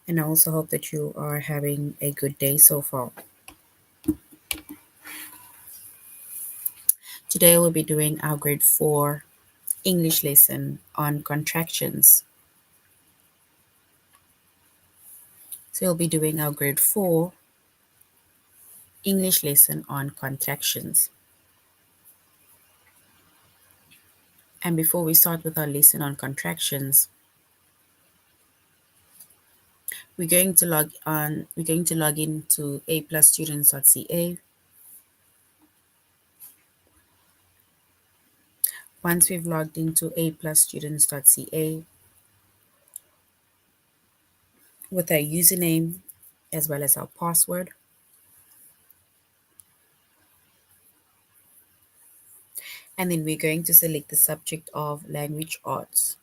And I also hope that you are having a good day so far. Today we'll be doing our grade 4 English lesson on contractions. So we'll be doing our grade 4 English lesson on contractions. And before we start with our lesson on contractions, we're going to log into aplusstudents.ca. Once we've logged into aplusstudents.ca with our username as well as our password, and then we're going to select the subject of language arts,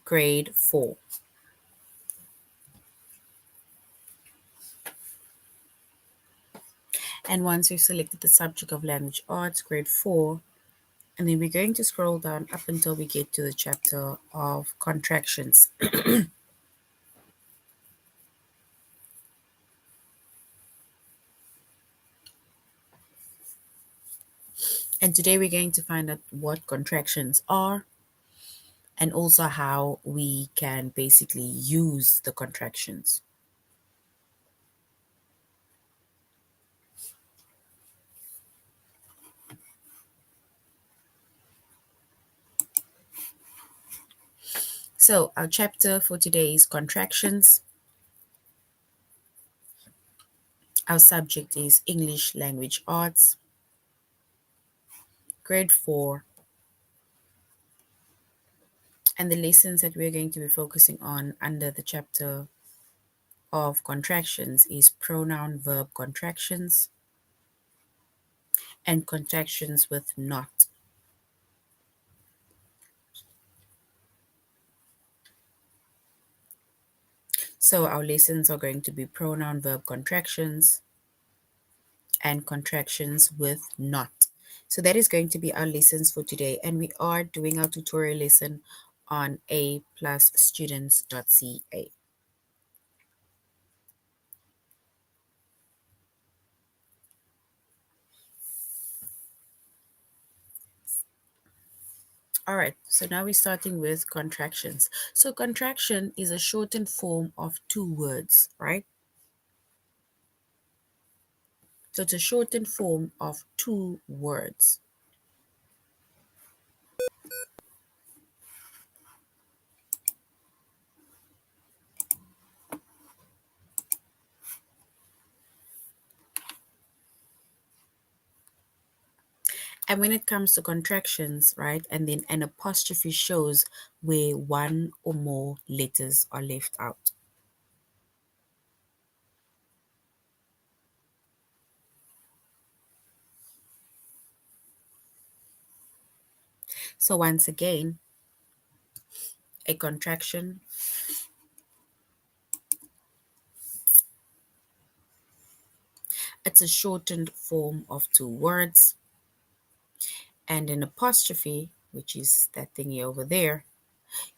grade 4. And once we've selected the subject of language arts, grade 4, and then we're going to scroll down up until we get to the chapter of contractions. And today we're going to find out what contractions are and also how we can basically use the contractions. So our chapter for today is contractions. Our subject is English Language Arts, grade 4. And the lessons that we're going to be focusing on under the chapter of contractions is pronoun verb contractions and contractions with not. So our lessons are going to be pronoun verb contractions and contractions with not. So that is going to be our lessons for today, and we are doing our tutorial lesson on aplusstudents.ca. All right, so now we're starting with contractions. So contraction is a shortened form of two words, right? So it's a shortened form of two words. And when it comes to contractions, right, and then an apostrophe shows where one or more letters are left out. So once again, a contraction it's a shortened form of two words, and an apostrophe, which is that thingy over there,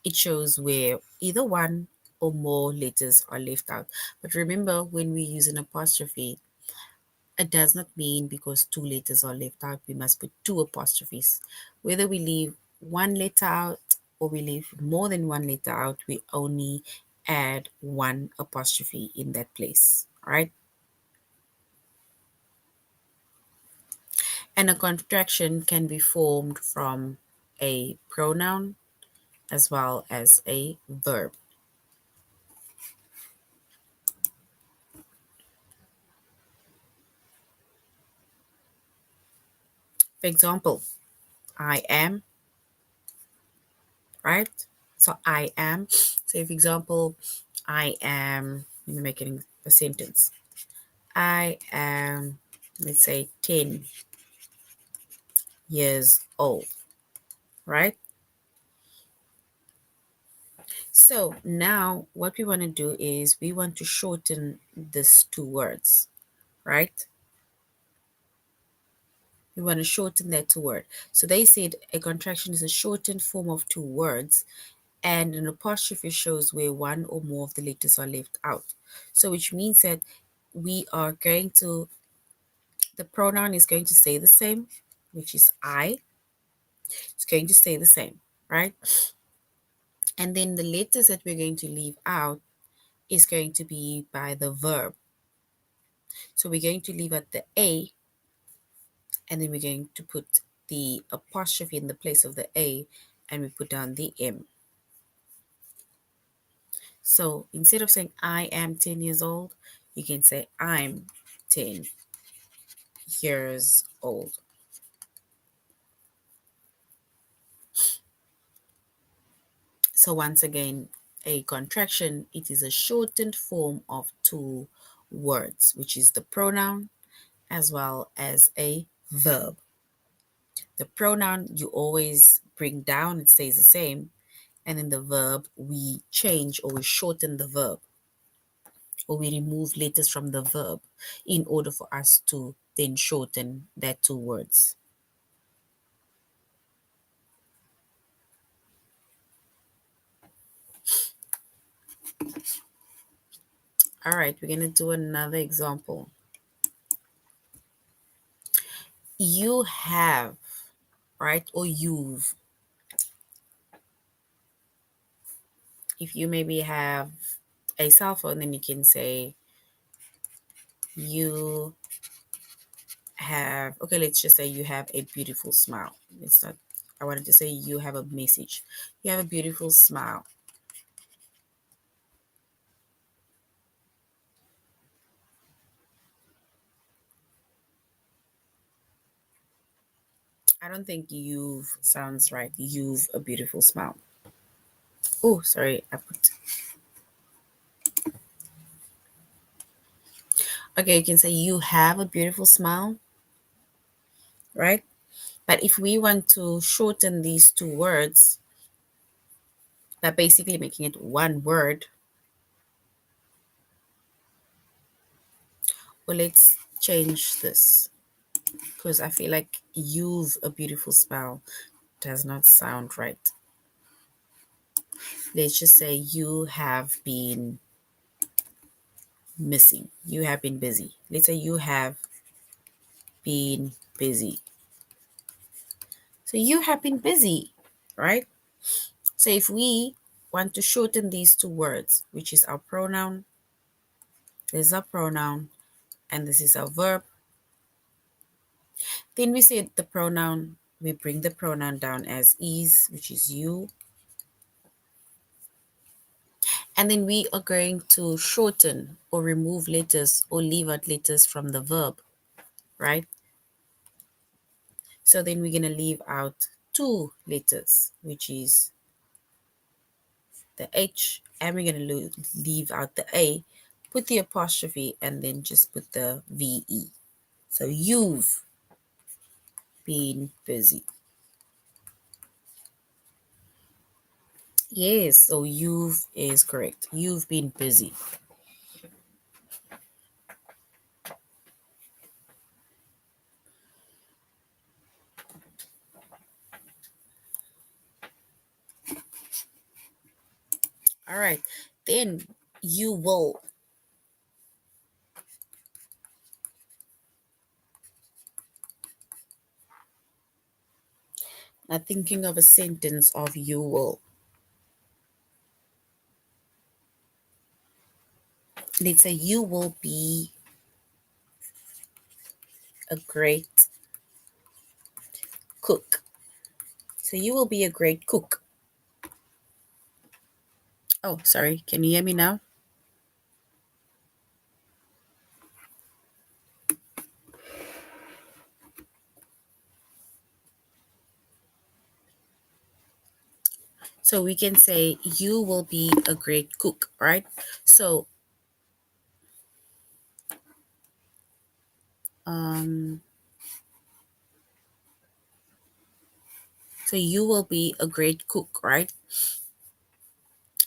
it shows where either one or more letters are left out. But remember, when we use an apostrophe, it does not mean because two letters are left out, we must put two apostrophes. Whether we leave one letter out or we leave more than one letter out, we only add one apostrophe in that place. All right. And a contraction can be formed from a pronoun as well as a verb. For example, I am, right? So I am. So, for example, I am, let me make it a sentence. I am, let's say, 10 years old, right? So now what we want to do is we want to shorten these two words, right? We want to shorten that to word. So they said a contraction is a shortened form of two words, and an apostrophe shows where one or more of the letters are left out. So which means that we are going to, the pronoun is going to stay the same, which is I. It's going to stay the same, right? And then the letters that we're going to leave out is going to be by the verb. So we're going to leave out the A, and then we're going to put the apostrophe in the place of the A, and we put down the M. So instead of saying I am 10 years old, you can say I'm 10 years old. So once again, a contraction, it is a shortened form of two words, which is the pronoun as well as a verb. The pronoun you always bring down, it stays the same. And in the verb, we change or we shorten the verb, or we remove letters from the verb in order for us to then shorten that two words. All right, we're going to do another example. You have, right? Or you've. If you maybe have a cell phone, then you can say you have, okay, let's just say you have a beautiful smile. It's not, I wanted to say you have a message. You have a beautiful smile. I don't think you've sounds right. You've a beautiful smile. Oh, sorry. Okay, you can say you have a beautiful smile, right? But if we want to shorten these two words, by basically making it one word, well, let's change this because I feel like you've a beautiful smile does not sound right. Let's just say you have been missing. You have been busy. Let's say you have been busy. So you have been busy, right? So if we want to shorten these two words, which is our pronoun, this is our pronoun, and this is our verb, then we say the pronoun, we bring the pronoun down as is, which is you. And then we are going to shorten or remove letters or leave out letters from the verb, right? So then we're going to leave out two letters, which is the H, and we're going to leave out the A, put the apostrophe, and then just put the VE. So you've been busy. Yes, so you've is correct. You've been busy. All right, then you will. Now thinking of a sentence of you will. Let's say you will be a great cook. So you will be a great cook. Oh, sorry. Can you hear me now? So we can say you will be a great cook, right? Um so you will be a great cook, right?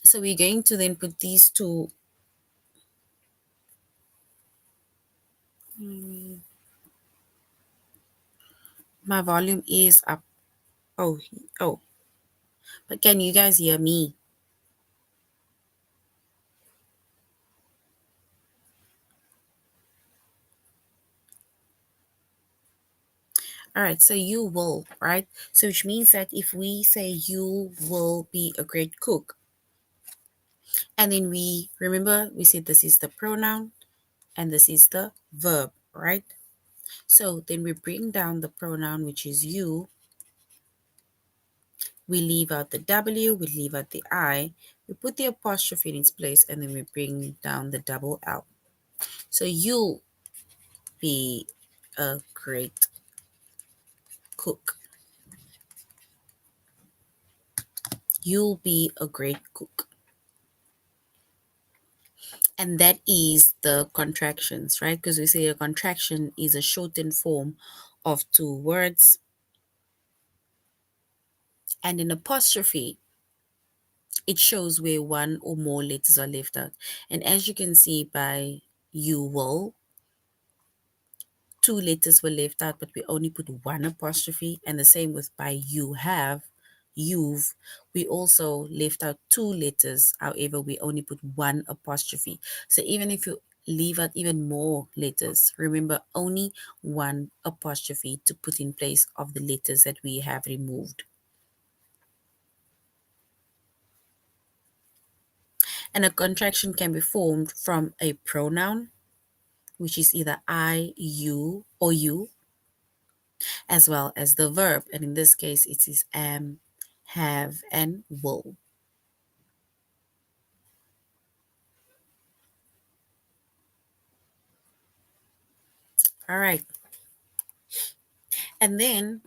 So we're going to then put these two. My volume is up. Oh, oh. But can you guys hear me? All right, so you will, right? So which means that if we say you will be a great cook, and then we remember we said this is the pronoun and this is the verb, right? So then we bring down the pronoun, which is you. We leave out the W, we leave out the I, we put the apostrophe in its place, and then we bring down the double L. So you'll be a great cook. You'll be a great cook. And that is the contractions, right? Because we say a contraction is a shortened form of two words. And an apostrophe, it shows where one or more letters are left out. And as you can see by you will, two letters were left out, but we only put one apostrophe. And the same with by you have, you've, we also left out two letters. However, we only put one apostrophe. So even if you leave out even more letters, remember only one apostrophe to put in place of the letters that we have removed. And a contraction can be formed from a pronoun, which is either I, you, or you, as well as the verb. And in this case, it is am, have, and will. All right. And then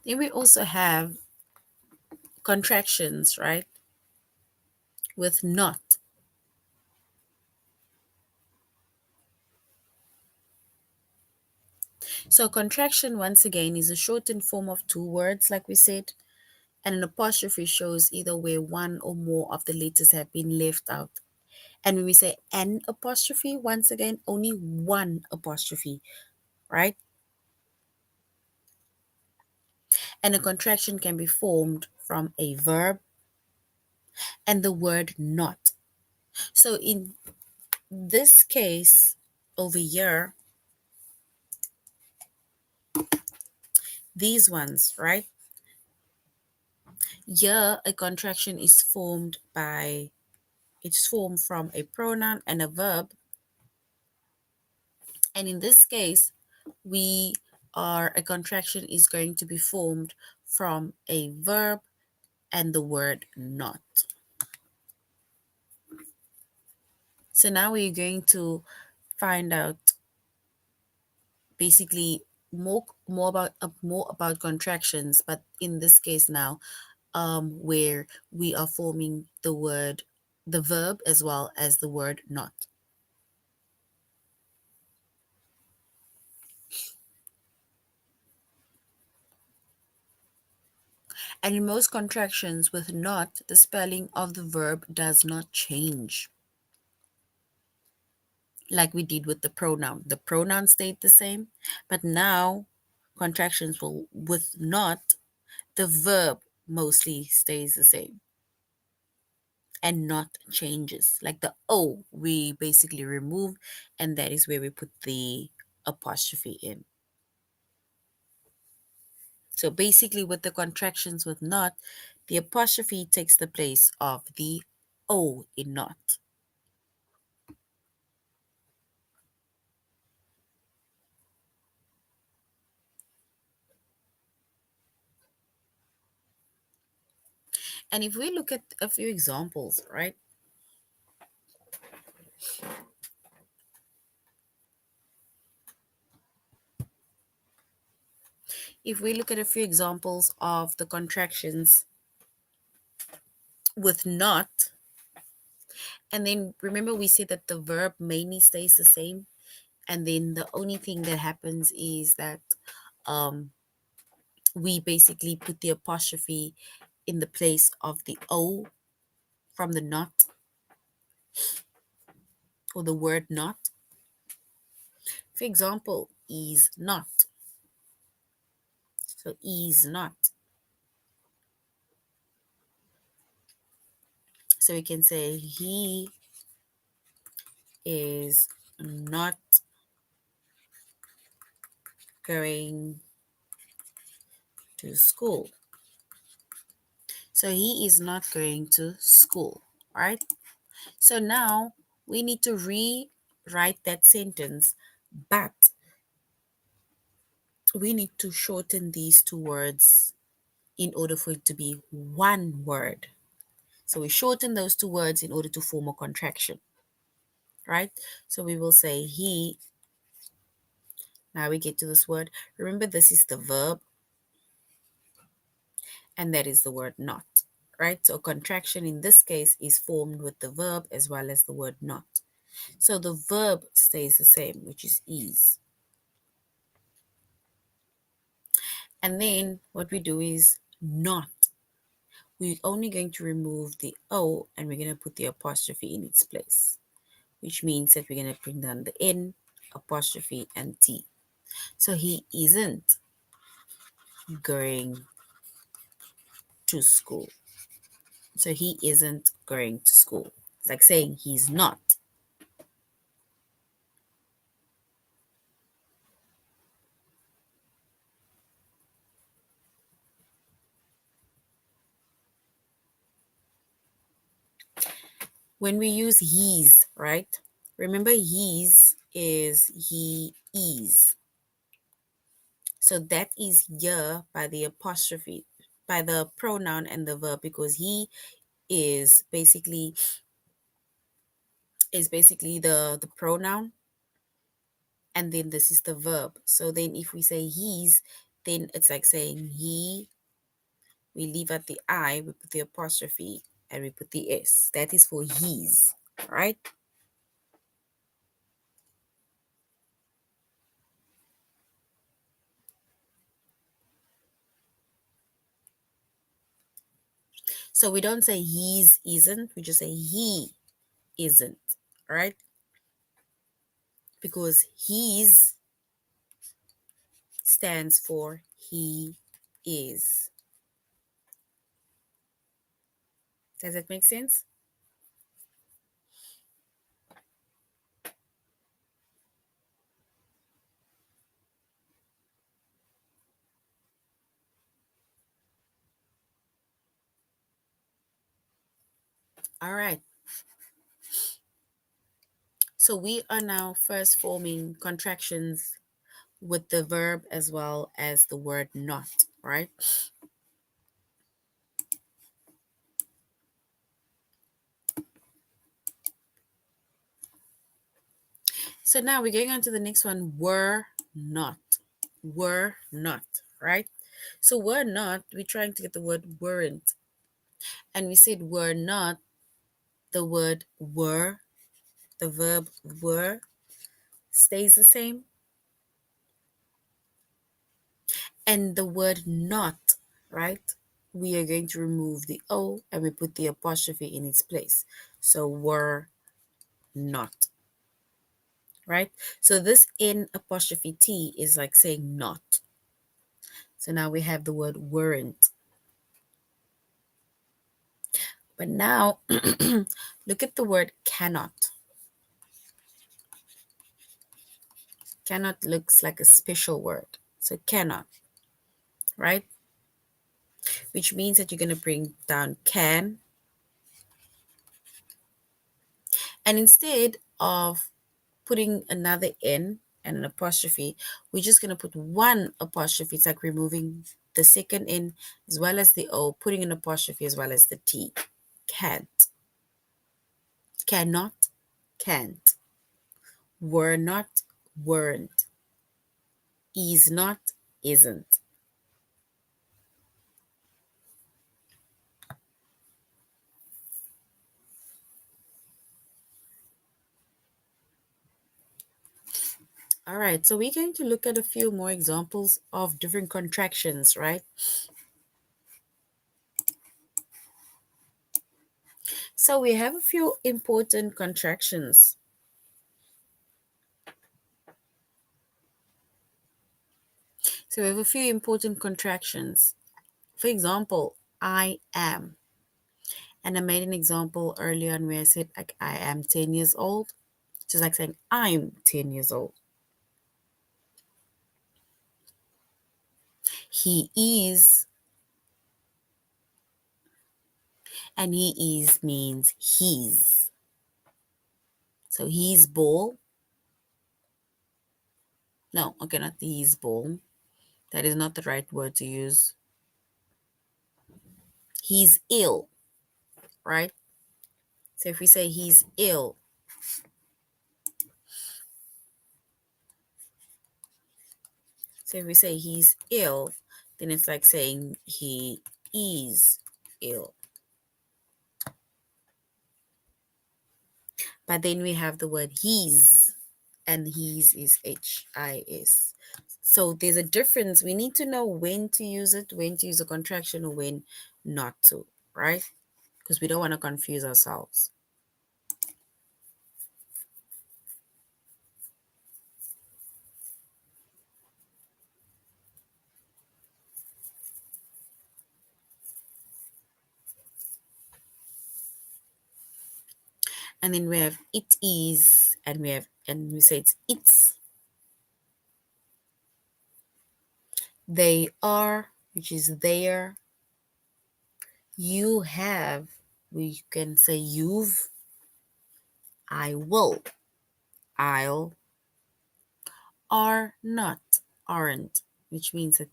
we also have contractions, right? With not. So contraction, once again, is a shortened form of two words, like we said, and an apostrophe shows either where one or more of the letters have been left out. And when we say an apostrophe, once again, only one apostrophe, right? And a contraction can be formed from a verb and the word not. So in this case over here, these ones, right? Here, a contraction is formed by, it's formed from a pronoun and a verb. And in this case, a contraction is going to be formed from a verb and the word not. So now we're going to find out basically more about contractions, but in this case now, where we are forming the verb as well as the word not. And in most contractions with not, the spelling of the verb does not change. Like we did with the pronoun. The pronoun stayed the same, but now contractions will with not, the verb mostly stays the same and not changes. Like the O, we basically remove, and that is where we put the apostrophe in. So basically, with the contractions with not, the apostrophe takes the place of the O in not. And if we look at a few examples, right? If we look at a few examples of the contractions with not, and then remember we said that the verb mainly stays the same, and then the only thing that happens is that we basically put the apostrophe in the place of the O from the not or the word not. For example, is not. So is not. So we can say he is not going to school. So he is not going to school, right? So now we need to rewrite that sentence, but we need to shorten these two words in order for it to be one word. So we shorten those two words in order to form a contraction, right? So we will say he. Now we get to this word. Remember, this is the verb, and that is the word not, right? So contraction in this case is formed with the verb as well as the word not. So the verb stays the same, which is. And then what we do is not. We're only going to remove the O and we're going to put the apostrophe in its place, which means that we're going to bring down the N, apostrophe, and T. So he isn't going to school. So he isn't going to school. It's like saying he's not. When we use he's, right? Remember, he's is he is. So that is here by the apostrophe, by the pronoun and the verb, because he is basically the pronoun, and then this is the verb. So then if we say he's, then it's like saying he, we leave out the I, we put the apostrophe, and we put the S. That is for he's, right? So we don't say he's isn't, we just say he isn't, right? Because he's stands for he is. Does that make sense? All right. So we are now first forming contractions with the verb as well as the word not, right? So now we're going on to the next one, were not. Were not, right? So were not, we're trying to get the word weren't. And we said were not, the word were, the verb were stays the same. And the word not, right? We are going to remove the O and we put the apostrophe in its place. So were not, right? So this N apostrophe T is like saying not. So now we have the word weren't. But now look at the word cannot. Cannot looks like a special word. So cannot, right? Which means that you're going to bring down can. And instead of putting another N and an apostrophe, we're just going to put one apostrophe. It's like removing the second N as well as the O, putting an apostrophe as well as the T. Can't. Cannot. Can't. Were not. Weren't. Is not. Isn't. All right, so we're going to look at a few more examples of different contractions, right? So we have a few important contractions. So we have a few important contractions. For example, I am. And I made an example earlier on where I said like I am 10 years old. Just like saying I'm 10 years old. He is, and he is means he's. So he's ball. No, okay, not he's ball. That is not the right word to use. He's ill, right? So if we say he's ill, so if we say he's ill, then it's like saying he is ill. But then we have the word he's, and he's is HIS. So there's a difference. We need to know when to use it, when to use a contraction, or when not to, right? Because we don't want to confuse ourselves. And then we have it is, and we say it's. They are, which is there. You have, we can say you've. I will, I'll. Are not, aren't, which means that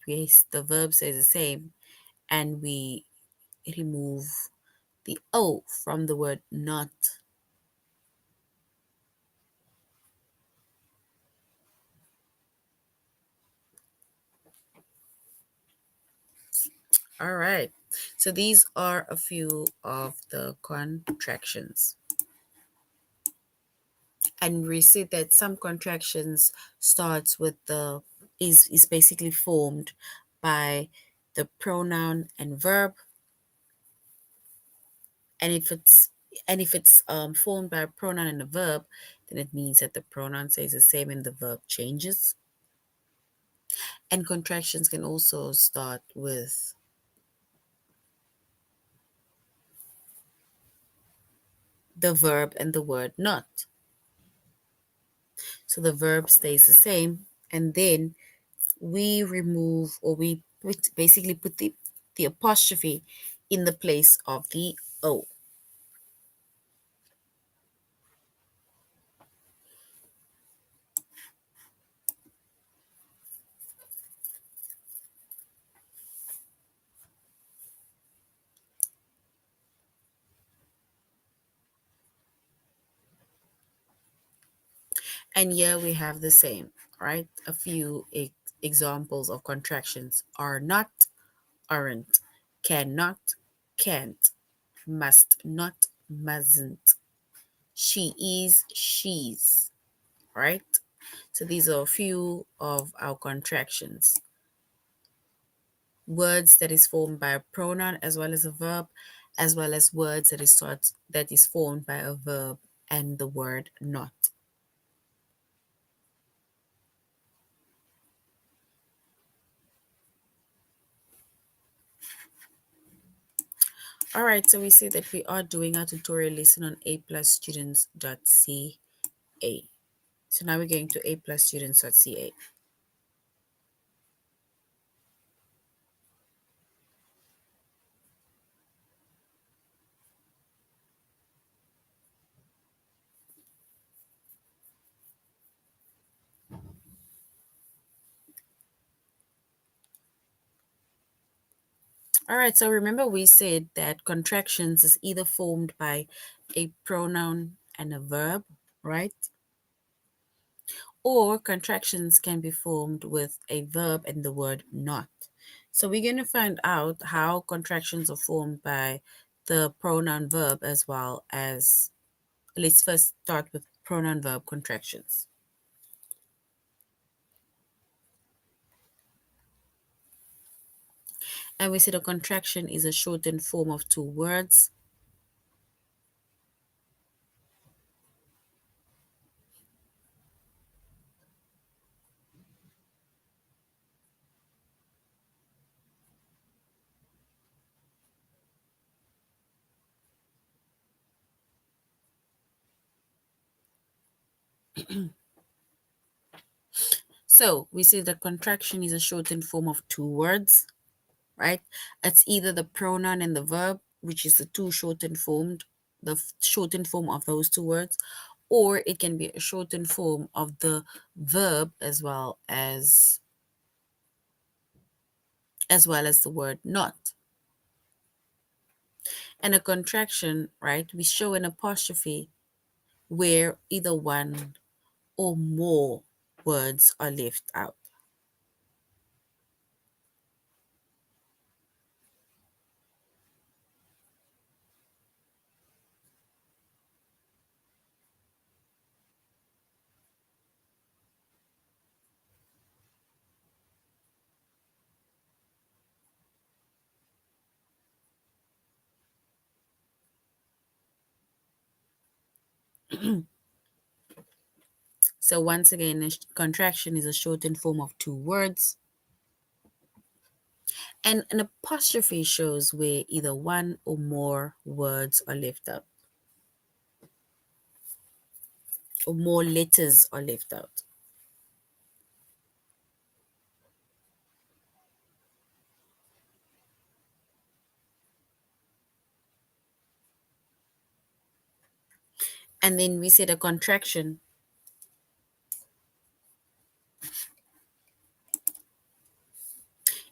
the verb stays the same, and we remove the O from the word not. All right. So these are a few of the contractions. And we see that some contractions starts with the is basically formed by the pronoun and verb. And if it's formed by a pronoun and a verb, then it means that the pronoun stays the same and the verb changes. And contractions can also start with the verb and the word not. So the verb stays the same, and then we remove, or we basically put the apostrophe in the place of the O. And here we have the same, right? A few examples of contractions are not, aren't, cannot, can't, must not, mustn't, she is, she's, right? So these are a few of our contractions. Words that is formed by a pronoun as well as a verb, as well as words that is formed by a verb and the word not. All right, so we see that we are doing our tutorial lesson on aplusstudents.ca. So now we're going to aplusstudents.ca. All right, so remember we said that contractions is either formed by a pronoun and a verb, right? Or contractions can be formed with a verb and the word not. So we're going to find out how contractions are formed by the pronoun verb as well as, let's first start with pronoun verb contractions. And we said a contraction is a shortened form of two words. So we say that contraction is a shortened form of two words, right? It's either the pronoun and the verb, which is the two shortened formed, shortened form of those two words, or it can be a shortened form of the verb as well as the word not. And a contraction, right? We show an apostrophe where either one or more words are left out. So once again, a contraction is a shortened form of two words. And an apostrophe shows where either one or more words are left out, or more letters are left out. And then we said a contraction,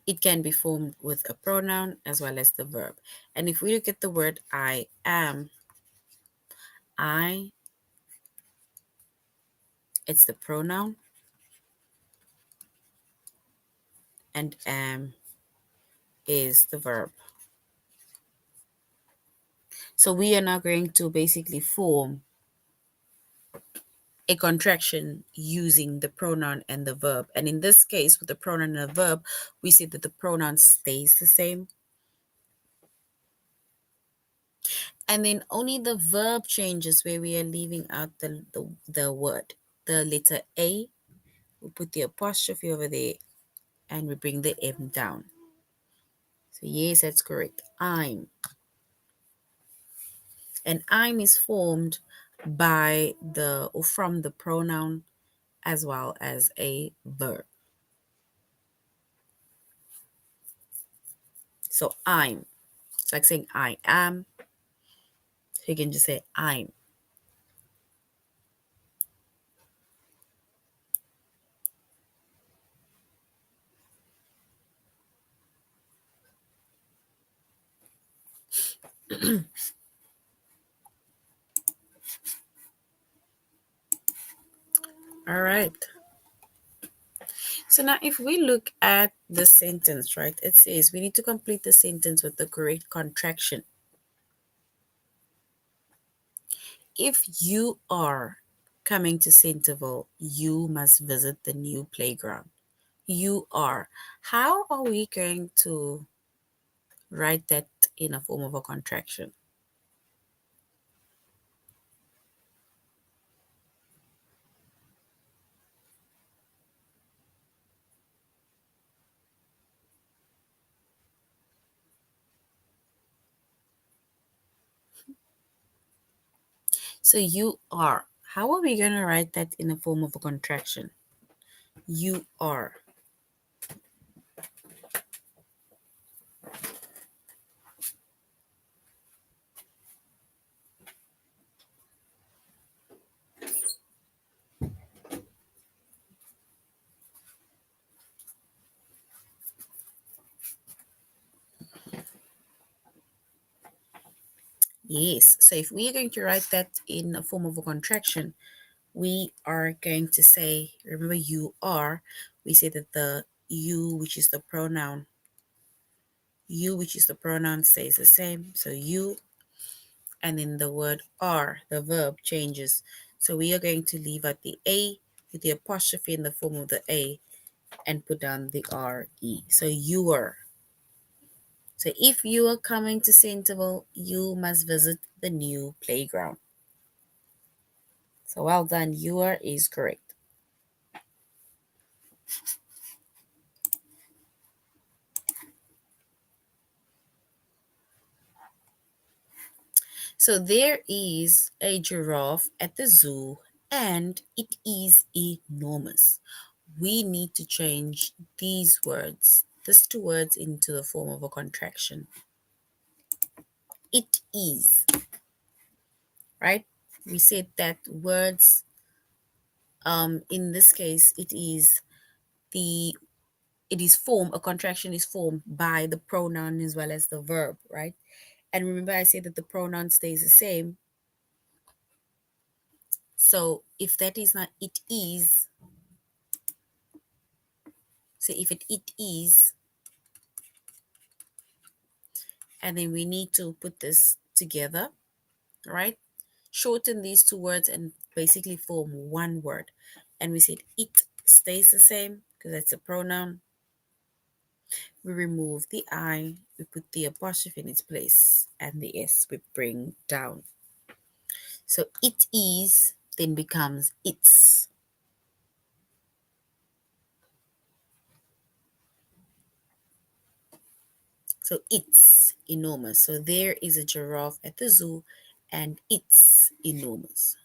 it can be formed with a pronoun as well as the verb. And if we look at the word I am, I, it's the pronoun, and am is the verb. So we are now going to basically form a contraction using the pronoun and the verb. And in this case, with the pronoun and the verb, we see that the pronoun stays the same. And then only the verb changes where we are leaving out the word. The letter A, we put the apostrophe over there and we bring the M down. So yes, that's correct. I'm. And I'm is formed by the or from the pronoun as well as a verb. So I'm. It's like saying I am. So you can just say I'm. All right. So now if we look at the sentence, right, it says we need to complete the sentence with the correct contraction. If you are coming to Centerville, you must visit the new playground. You are. How are we going to write that in a form of a contraction? So you are. How are we going to write that in a form of a contraction? You are. Yes. So if we are going to write that in a form of a contraction, we are going to say, remember you are, we say that the you, which is the pronoun, stays the same. So you, and then the word are, the verb changes. So we are going to leave out the A with the apostrophe in the form of the A and put down the RE. So you are. So if you are coming to Centerville, you must visit the new playground. So well done, you are is correct. So there is a giraffe at the zoo and it is enormous. We need to change these two words into the form of a contraction. It is, right? We said that words, in this case, the a contraction is formed by the pronoun as well as the verb, right? And remember I said that the pronoun stays the same. So if that is not it is, so if it is, and then we need to put this together, right? Shorten these two words and basically form one word. And we said it stays the same because that's a pronoun. We remove the I, we put the apostrophe in its place, and the S we bring down. So it is then becomes it's. So it's enormous. So there is a giraffe at the zoo and it's enormous.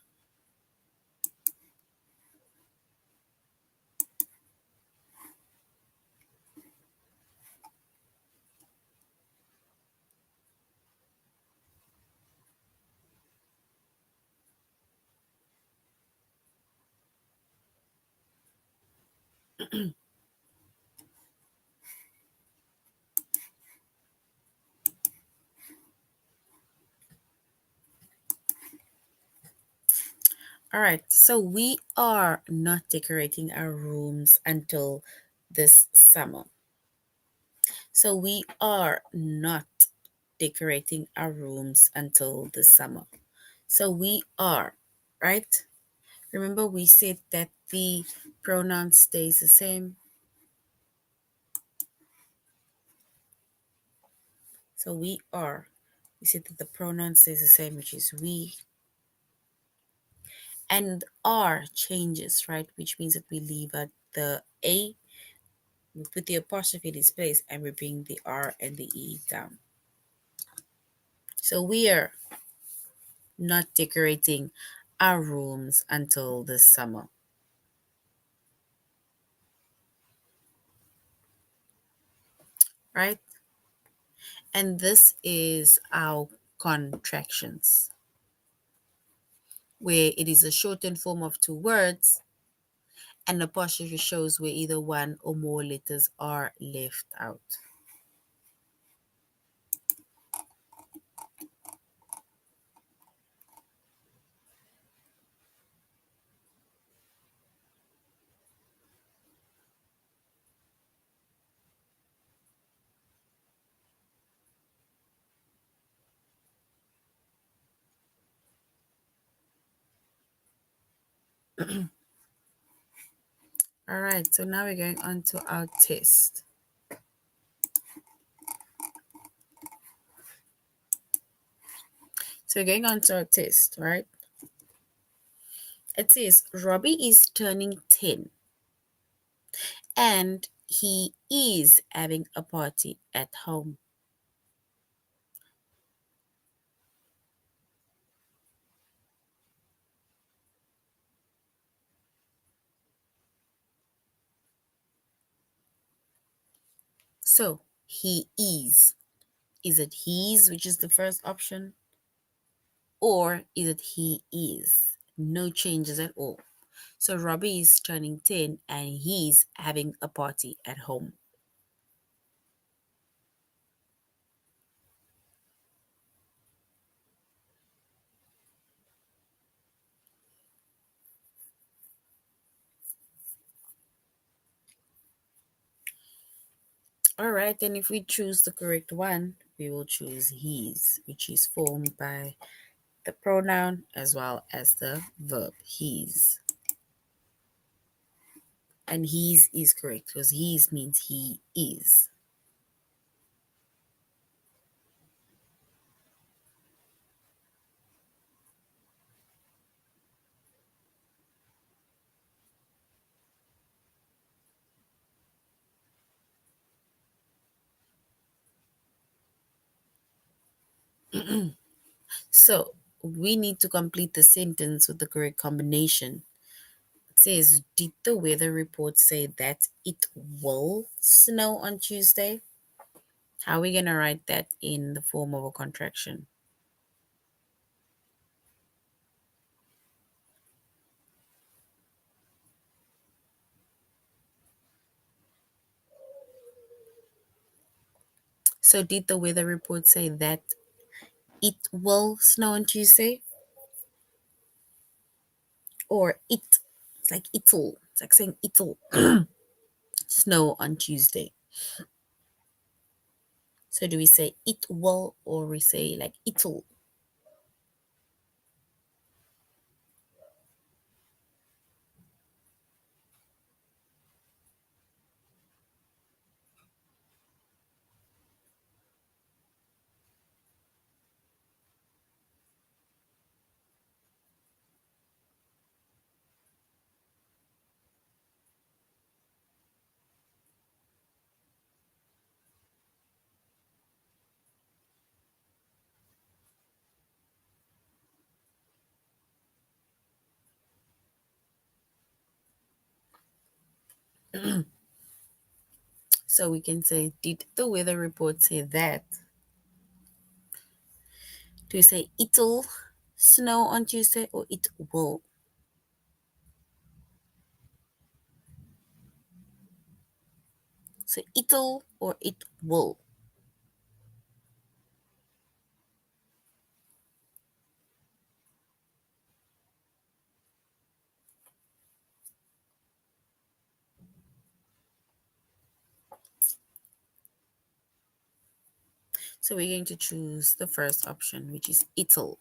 All right, so we are not decorating our rooms until this summer. So we are not decorating our rooms until the summer. So we are, right? Remember we said that the pronoun stays the same. So we are. We said that the pronoun stays the same, which is we. And are changes, right? Which means that we leave out the A, we put the apostrophe in its place, and we bring the R and the E down. So we are not decorating our rooms until the summer, right? And this is our contractions, where it is a shortened form of two words, and apostrophe shows where either one or more letters are left out. All right, so now we're going on to our test. So we're going on to our test, right? It says Robbie is turning 10 and he is having a party at home. So he is. Is it he's, which is the first option? Or is it he is? No changes at all. So Robbie is turning 10 and he's having a party at home. All right, then if we choose the correct one, we will choose he's, which is formed by the pronoun as well as the verb he's. And he's is correct because he's means he is. So we need to complete the sentence with the correct combination. It says, did the weather report say that it will snow on Tuesday? How are we going to write that in the form of a contraction? So, did the weather report say that it will snow on Tuesday? Or it? It's like it'll. It's like saying it'll snow on Tuesday. So, do we say it will or we say like it'll? So, we can say, did the weather report say that? Do we say it'll snow on Tuesday or it will? So, it'll or it will. So, we're going to choose the first option, which is it'll.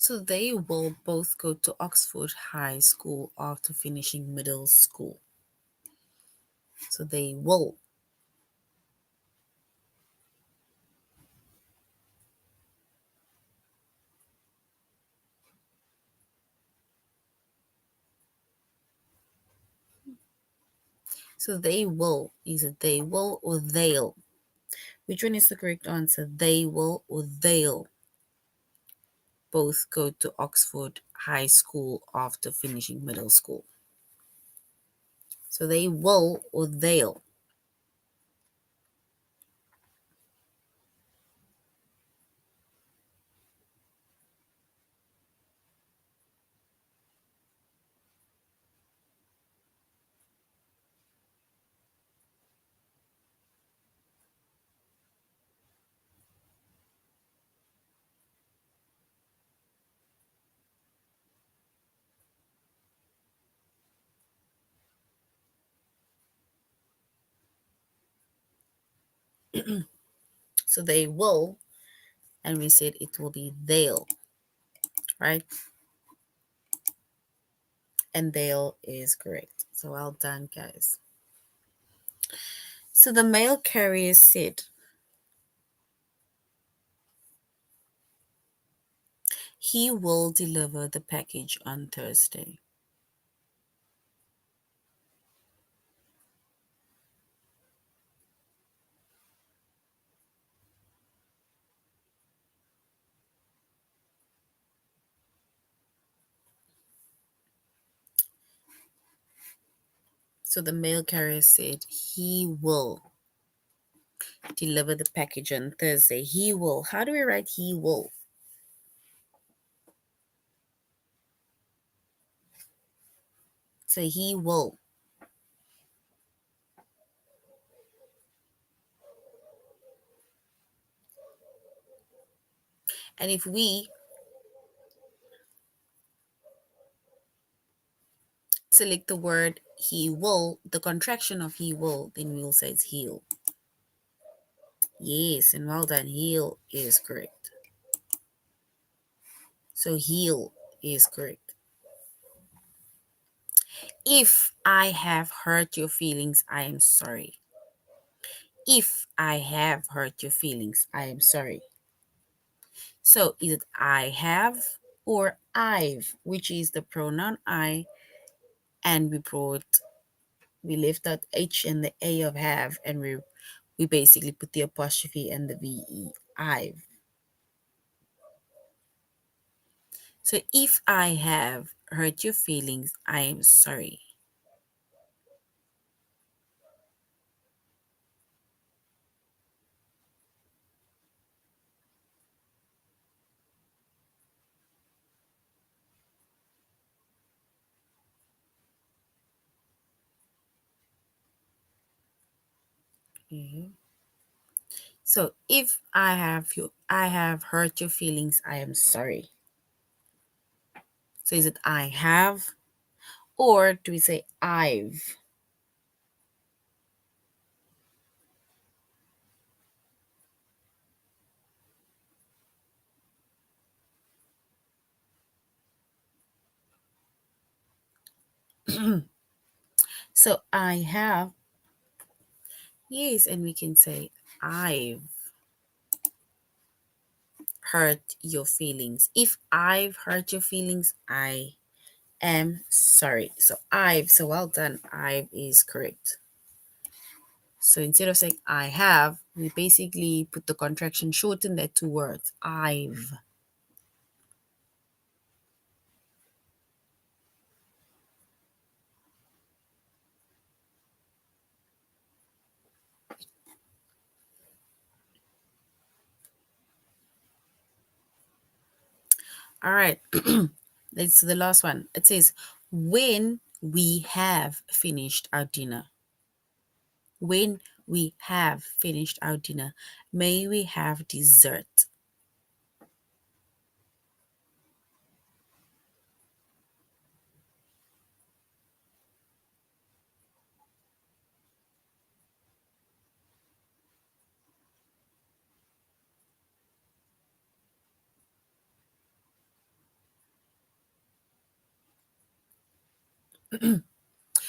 So, they will both go to Oxford High School after finishing middle school. So, they will. So, they will. Is it they will or they'll? Which one is the correct answer? They will or they'll both go to Oxford High School after finishing middle school. So, they will or they'll. So, they will, and we said it will be they'll, right? And they'll is correct. So, well done, guys. So, the mail carrier said he will deliver the package on Thursday. So, the mail carrier said he will deliver the package on Thursday. He will. How do we write he will? So, he will. And if we select the word he will, the contraction of he will, then we'll say it's he'll. Yes, and well done. He'll is correct. So, he'll is correct. If I have hurt your feelings, I am sorry. If I have hurt your feelings, I am sorry. So is it I have or I've, which is the pronoun I, and we left out H and the A of have, and we basically put the apostrophe and the VE. I've. So if I have hurt your feelings, I am sorry. Mhm. So if I have hurt your feelings, I am sorry. So is it I have, or do we say I've? So I have, yes, and we can say I've hurt your feelings. If I've hurt your feelings, I am sorry. So I've, so well done. I've is correct. So instead of saying I have, we basically put the contraction, shorten that two words. I've. All right. Let's do the last one. It says, when we have finished our dinner. When we have finished our dinner, may we have dessert?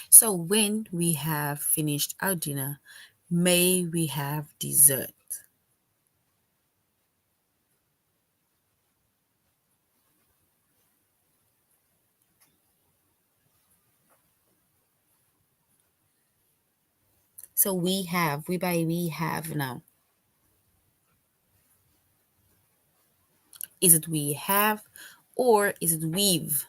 So when we have finished our dinner, may we have dessert? So we by we have now. Is it we have or is it we've?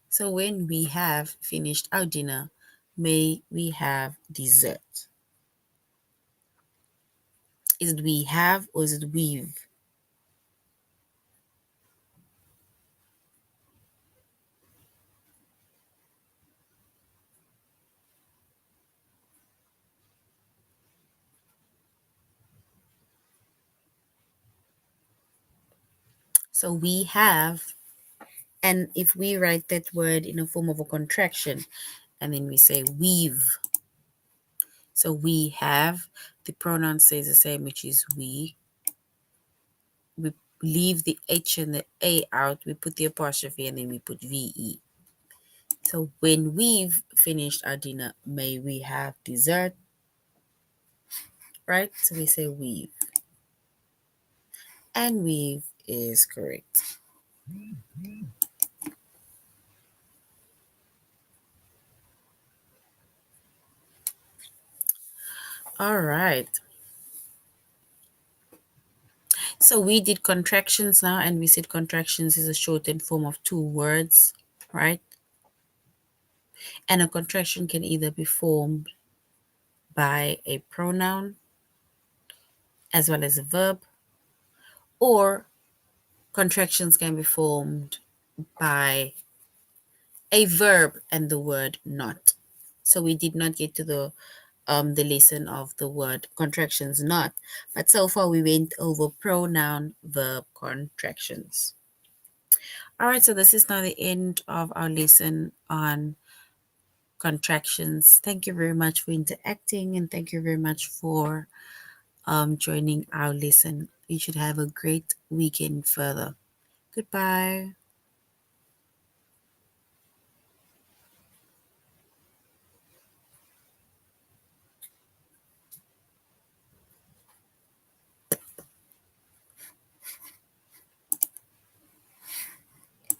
So when we have finished our dinner, may we have dessert? Is it we have or is it we've? So we have, and if we write that word in a form of a contraction, and then we say we've. So we have, the pronoun stays the same, which is we. We leave the H and the A out, we put the apostrophe, and then we put VE. So when we've finished our dinner, may we have dessert, right? So we say we've. And we've is correct. All right. So we did contractions now, and we said contractions is a shortened form of two words, right? And a contraction can either be formed by a pronoun as well as a verb, or contractions can be formed by a verb and the word not. So we did not get to the lesson of the word contractions not, but so far we went over pronoun verb contractions. All right, so this is now the end of our lesson on contractions. Thank you very much for interacting and thank you very much for joining our lesson. You should have a great weekend further. Goodbye.